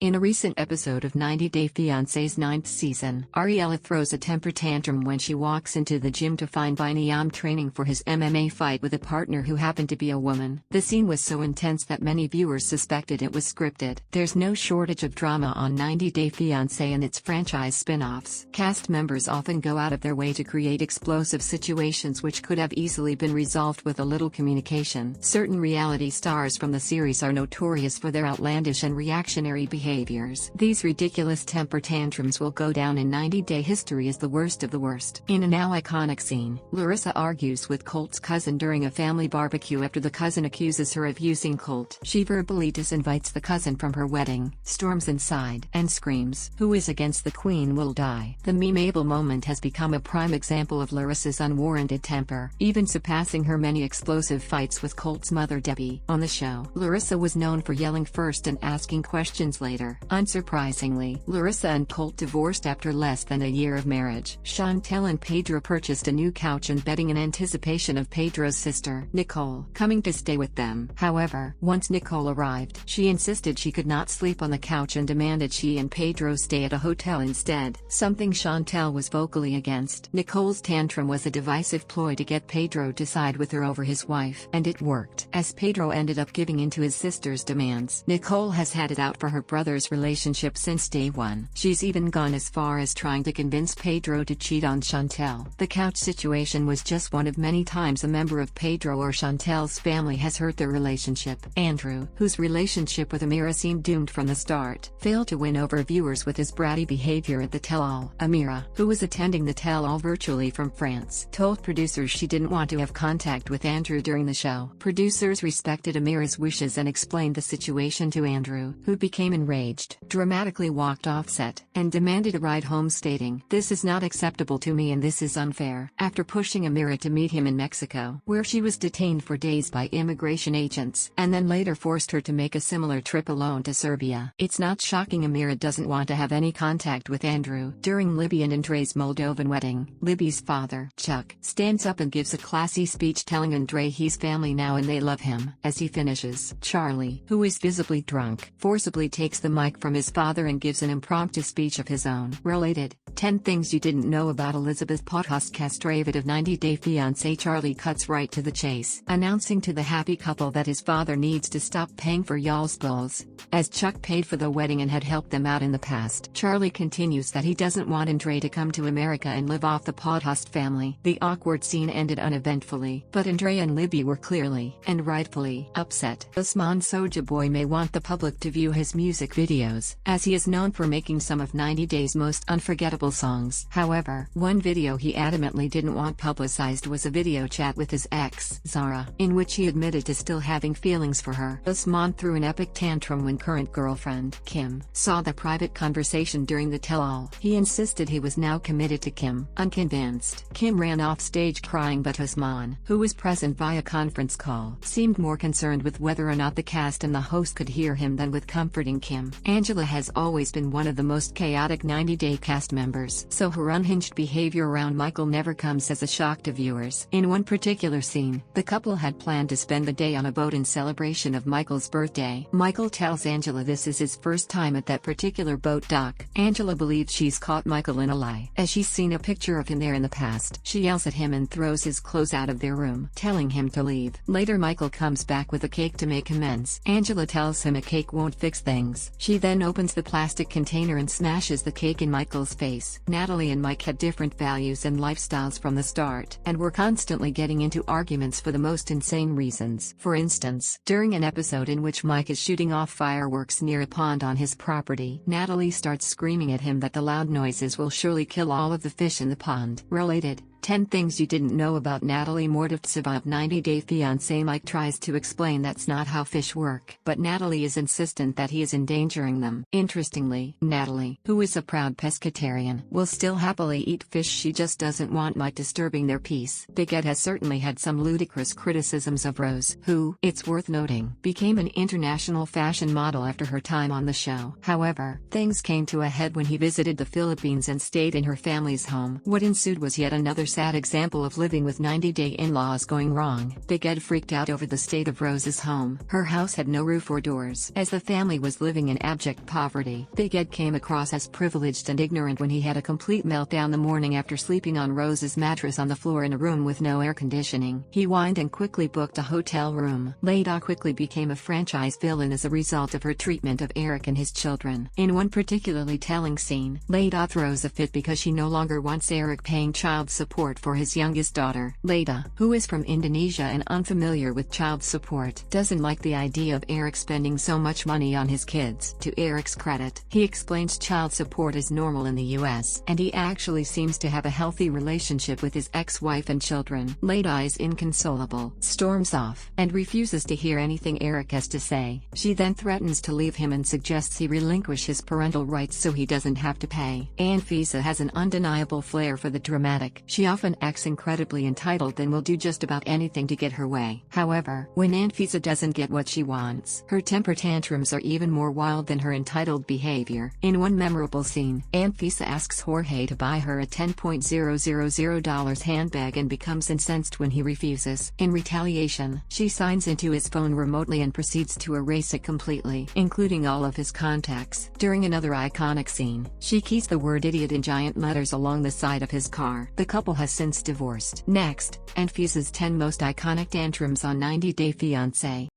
In a recent episode of 90 Day Fiancé's ninth season, Ariela throws a temper tantrum when she walks into the gym to find Biniyam training for his MMA fight with a partner who happened to be a woman. The scene was so intense that many viewers suspected it was scripted. There's no shortage of drama on 90 Day Fiancé and its franchise spin-offs. Cast members often go out of their way to create explosive situations which could have easily been resolved with a little communication. Certain reality stars from the series are notorious for their outlandish and reactionary behaviors. These ridiculous temper tantrums will go down in 90 Day history as the worst of the worst. In a now iconic scene, Larissa argues with Colt's cousin during a family barbecue after the cousin accuses her of using Colt. She verbally disinvites the cousin from her wedding, storms inside, and screams, "Who is against the queen will die." The memeable moment has become a prime example of Larissa's unwarranted temper, even surpassing her many explosive fights with Colt's mother Debbie. On the show, Larissa was known for yelling first and asking questions later. Unsurprisingly, Larissa and Colt divorced after less than a year of marriage. Chantel and Pedro purchased a new couch and bedding in anticipation of Pedro's sister, Nicole, coming to stay with them. However, once Nicole arrived, she insisted she could not sleep on the couch and demanded she and Pedro stay at a hotel instead, something Chantel was vocally against. Nicole's tantrum was a divisive ploy to get Pedro to side with her over his wife, and it worked, as Pedro ended up giving in to his sister's demands. Nicole has had it out for her brother's relationship since day one. She's even gone as far as trying to convince Pedro to cheat on Chantel. The couch situation was just one of many times a member of Pedro or Chantel's family has hurt their relationship. Andrew, whose relationship with Amira seemed doomed from the start, failed to win over viewers with his bratty behavior at the tell-all. Amira, who was attending the tell-all virtually from France, told producers she didn't want to have contact with Andrew during the show. Producers respected Amira's wishes and explained the situation to Andrew, who became enraged, dramatically walked off set, and demanded a ride home stating, "This is not acceptable to me and this is unfair," after pushing Amira to meet him in Mexico, where she was detained for days by immigration agents, and then later forced her to make a similar trip alone to Serbia. It's not shocking Amira doesn't want to have any contact with Andrew. During Libby and Andre's Moldovan wedding, Libby's father, Chuck, stands up and gives a classy speech telling Andre he's family now and they love him. As he finishes, Charlie, who is visibly drunk, forcibly takes the mic from his father and gives an impromptu speech of his own. Related, 10 Things You Didn't Know About Elizabeth Podhost-Castravid of 90 Day Fiancé. Charlie cuts right to the chase, announcing to the happy couple that his father needs to stop paying for y'all's bills, as Chuck paid for the wedding and had helped them out in the past. Charlie continues that he doesn't want Andre to come to America and live off the Podhost family. The awkward scene ended uneventfully, but Andre and Libby were clearly, and rightfully, upset. Usman Soja Boy may want the public to view his music videos, as he is known for making some of 90 Day's most unforgettable songs. However, one video he adamantly didn't want publicized was a video chat with his ex, Zara, in which he admitted to still having feelings for her. Usman threw an epic tantrum when current girlfriend, Kim, saw the private conversation during the tell-all. He insisted he was now committed to Kim. Unconvinced, Kim ran off stage crying, but Usman, who was present via conference call, seemed more concerned with whether or not the cast and the host could hear him than with comforting Kim. Angela has always been one of the most chaotic 90 Day cast members, so her unhinged behavior around Michael never comes as a shock to viewers. In one particular scene, the couple had planned to spend the day on a boat in celebration of Michael's birthday. Michael tells Angela this is his first time at that particular boat dock. Angela believes she's caught Michael in a lie, as she's seen a picture of him there in the past. She yells at him and throws his clothes out of their room, telling him to leave. Later Michael comes back with a cake to make amends. Angela tells him a cake won't fix things. She then opens the plastic container and smashes the cake in Michael's face. Natalie and Mike had different values and lifestyles from the start, and were constantly getting into arguments for the most insane reasons. For instance, during an episode in which Mike is shooting off fireworks near a pond on his property, Natalie starts screaming at him that the loud noises will surely kill all of the fish in the pond. Related, 10 Things You Didn't Know About Natalie Mordovtseva of 90 Day Fiancé. Mike tries to explain that's not how fish work, but Natalie is insistent that he is endangering them. Interestingly, Natalie, who is a proud pescatarian, will still happily eat fish. She just doesn't want Mike disturbing their peace. Big Ed has certainly had some ludicrous criticisms of Rose, who, it's worth noting, became an international fashion model after her time on the show. However, things came to a head when he visited the Philippines and stayed in her family's home. What ensued was yet another sad example of living with 90-day in-laws going wrong. Big Ed freaked out over the state of Rose's home. Her house had no roof or doors. As the family was living in abject poverty, Big Ed came across as privileged and ignorant when he had a complete meltdown the morning after sleeping on Rose's mattress on the floor in a room with no air conditioning. He whined and quickly booked a hotel room. Leda quickly became a franchise villain as a result of her treatment of Eric and his children. In one particularly telling scene, Leda throws a fit because she no longer wants Eric paying child support for his youngest daughter. Leda, who is from Indonesia and unfamiliar with child support, doesn't like the idea of Eric spending so much money on his kids. To Eric's credit, he explains child support is normal in the US, and he actually seems to have a healthy relationship with his ex-wife and children. Leda is inconsolable, storms off, and refuses to hear anything Eric has to say. She then threatens to leave him and suggests he relinquish his parental rights so he doesn't have to pay. Anfisa has an undeniable flair for the dramatic. She often acts incredibly entitled and will do just about anything to get her way. However, when Anfisa doesn't get what she wants, her temper tantrums are even more wild than her entitled behavior. In one memorable scene, Anfisa asks Jorge to buy her a $10,000 handbag and becomes incensed when he refuses. In retaliation, she signs into his phone remotely and proceeds to erase it completely, including all of his contacts. During another iconic scene, she keys the word idiot in giant letters along the side of his car. The couple has since divorced. Next, Anfisa's 10 most iconic tantrums on 90 Day Fiancé.